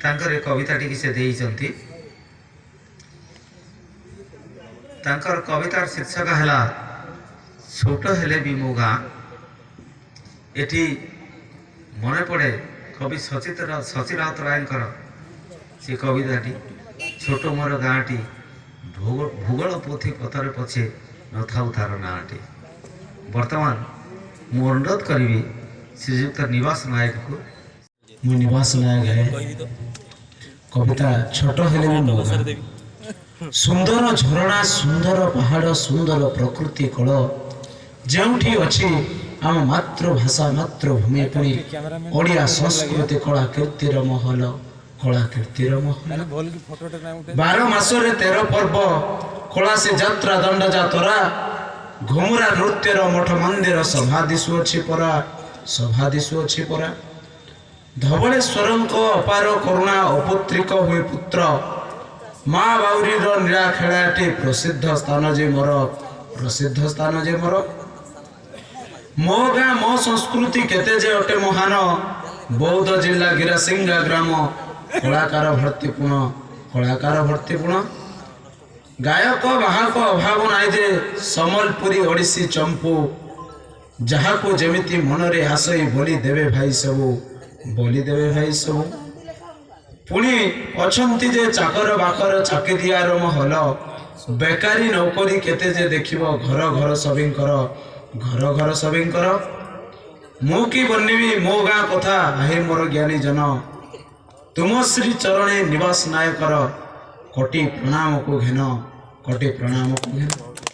तांकर कविता टी से देइचंती। तांकर कवितार शीर्षक है छोट हेले भी मो गाँ। एटी मन पड़े कवि शची राउतरायकर से कविताटी छोट मोर गाँटी भूगोल पोथी पथर पछे न था तार नाटी। वर्तमान मु अनुरोध करी श्रीजुक्त निवास नायक को। मु निवास नायक है कविता छोट हेले भी मो गाँ। सुंदर झरणा सुंदर पहाड़ सुंदर प्रकृति कल जोठी अच्छी आम मातृभाषा मातृभूमि पुणी ओडिया संस्कृति कला कीर्तिर महल कला कीर्तिर महल 12 मासरे 13 पर्व कला से यात्रा दंड जातरा घुमुरा नृत्यर मठ मंदिर सभा दिशु अच्छी परा सभा दिशु अच्छी परा धवलेश्वर अपार करुणा अपुत्रिक हुए पुत्र माँ बाउरी नीला खेलाटी प्रसिद्ध स्थान जे मोर प्रसिद्ध स्थान जे मोर मो गाँ मो संस्कृति केते जे अटे महान। बौद्ध जिला गिरासिंगा ग्राम कलाकार भर्तीपूर्ण गायक बाहक अभाव नाई जे समलपुरी ओडिसी चंपू जहा को जेमिति मनरे आसई बोली देवे भाई सबू बोली देवे भाई सबू पुणी अच्छी जे चाकर बाकर चाकिरियार महल बेकारी नौकरी केते जे देखिबो घर घर सभिंकर घर घर सभिंकर मु की बनिबी मो गाँ कथा हे मोर ज्ञानी जन तुम श्री चरणे निवास नायकर कोटि प्रणाम को घेन कोटि प्रणाम को घेन।